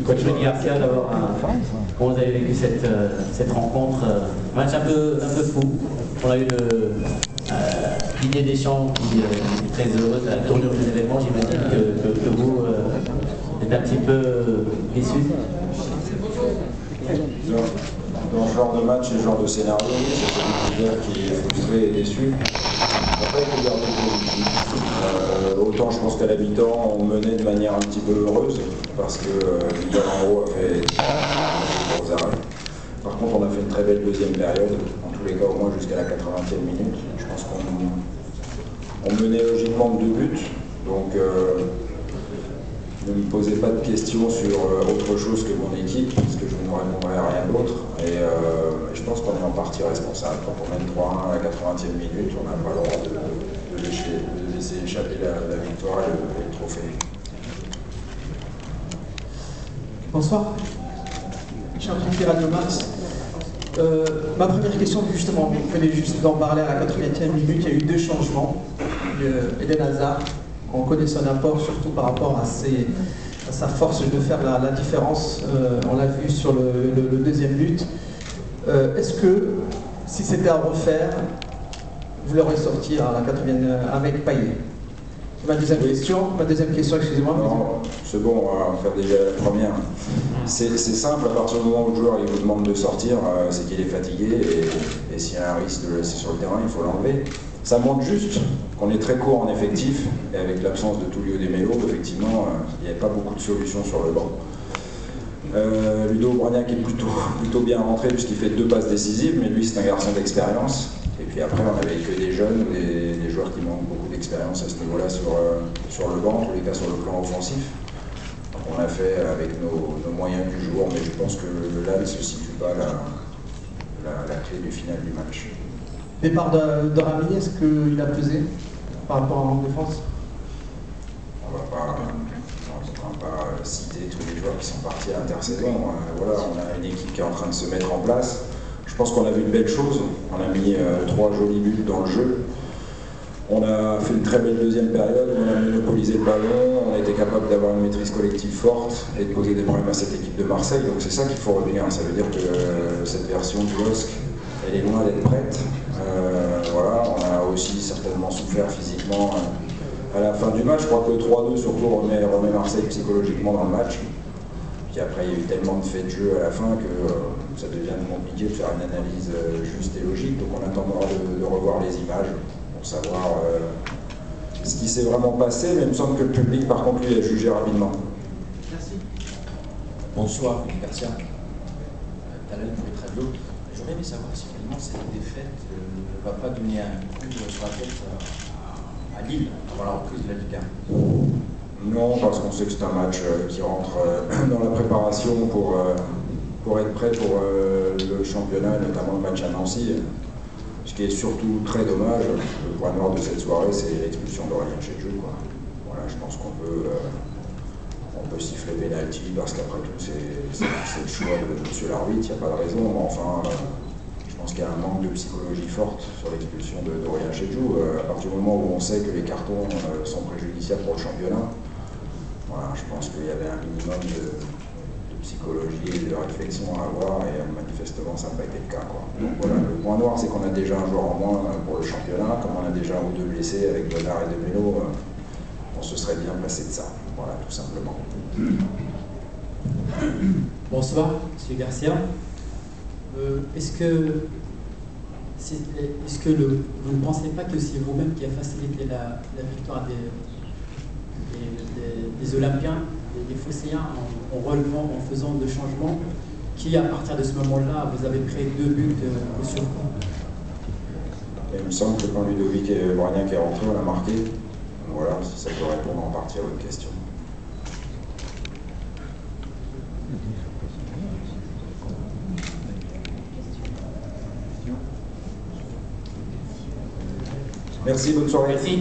Coach Rudy Garcia, d'abord, comment vous avez vécu cette rencontre, match un peu fou. On a eu Didier Deschamps qui est très heureux de la tournure des événements. J'imagine que vous êtes un petit peu déçu. Dans ce genre de match et ce genre de scénario, c'est celui qui est frustré et déçu. Après, il faut garder positif. Autant je pense qu'à la mi-temps, on menait de manière un petit peu heureuse, parce que Miguel Angro a fait des gros arrêts. Par contre, on a fait une très belle deuxième période, en tous les cas au moins jusqu'à la 80e minute. Je pense qu'on menait logiquement de 2 buts, donc ne me posez pas de questions sur autre chose que mon équipe, parce que je ne répondrai à rien d'autre. Et je pense qu'on est en partie responsable. Quand on mène 3-1 à la 80e minute, on n'a pas le droit de laisser échapper la victoire et le trophée. Bonsoir. Jean-Philippe Radio Max. Ma première question, justement, vous venez juste d'en parler à la 80e minute, il y a eu 2 changements. Eden Hazard, on connaît son apport, surtout par rapport à sa force de faire la différence. On l'a vu sur le deuxième but. Est-ce que, si c'était à refaire, vous l'aurez sorti à la 80e avec Payet? Ma deuxième question, excusez-moi. Non, c'est bon, on va faire déjà la première. C'est simple, à partir du moment où le joueur il vous demande de sortir, c'est qu'il est fatigué, et s'il y a un risque de le laisser sur le terrain, il faut l'enlever. Ça montre juste qu'on est très court en effectif, et avec l'absence de Tullio De Melo, effectivement, il n'y avait pas beaucoup de solutions sur le banc. Ludo Brognac est plutôt bien rentré puisqu'il fait 2 passes décisives, mais lui c'est un garçon d'expérience. Et puis après on avait que des jeunes, des joueurs qui manquent beaucoup d'expérience à ce niveau-là sur le banc, en tous les cas sur le plan offensif. Donc on a fait avec nos moyens du jour, mais je pense que là ne se situe pas la clé du final du match. Départ de Ramini, est-ce qu'il a pesé par rapport en défense? On va pas citer tous les joueurs qui sont partis à l'intersaison. Voilà, on a une équipe qui est en train de se mettre en place. Je pense qu'on a vu de belles choses. On a mis 3 jolis buts dans le jeu. On a fait une très belle deuxième période, on a monopolisé le ballon, on a été capable d'avoir une maîtrise collective forte et de poser des problèmes à cette équipe de Marseille. Donc c'est ça qu'il faut retenir. Ça veut dire que cette version du LOSC, elle est loin d'être prête. Voilà, on a aussi certainement souffert physiquement à la fin du match. Je crois que le 3-2 surtout remet Marseille psychologiquement dans le match. Puis après, il y a eu tellement de faits de jeu à la fin que ça devient compliqué de faire une analyse juste et logique. Donc on attendra de revoir les images pour savoir ce qui s'est vraiment passé. Mais il me semble que le public, par contre, lui, a jugé rapidement. Merci. Bonsoir, Rudy Garcia. Talal pour être radio. J'aurais aimé savoir si finalement cette défaite ne va pas donner un coup sur la tête à Lille avant la reprise de la Ligue 1. Non, parce qu'on sait que c'est un match qui rentre dans la préparation pour être prêt pour le championnat, notamment le match à Nancy. Ce qui est surtout très dommage, le point noir de cette soirée, c'est l'expulsion d'Aurélien Tchédjou. Voilà, je pense qu'on peut siffler pénalty parce qu'après tout, c'est le choix de M. l'arbitre, il n'y a pas de raison. Mais enfin, je pense qu'il y a un manque de psychologie forte sur l'expulsion d'Aurélien Tchédjou. À partir du moment où on sait que les cartons sont préjudiciables pour le championnat, voilà, je pense qu'il y avait un minimum de psychologie et de réflexion à avoir, et manifestement ça n'a pas été le cas. Donc voilà, le point noir c'est qu'on a déjà un joueur en moins pour le championnat, comme on a déjà 1 ou 2 blessés avec Bonnard et De Melo, on se serait bien passé de ça, voilà, tout simplement. Bonsoir, M. Garcia. Est-ce que vous ne pensez pas que c'est vous-même qui a facilité la victoire des Olympiens, des Phocéens, en relevant, en faisant de changements, qui à partir de ce moment-là, vous avez créé 2 buts au surcoût? Il me semble que quand Ludovic et Brognac est rentré, on a marqué. Voilà, si ça peut répondre en partie à votre question. Merci, bonne soirée. Merci.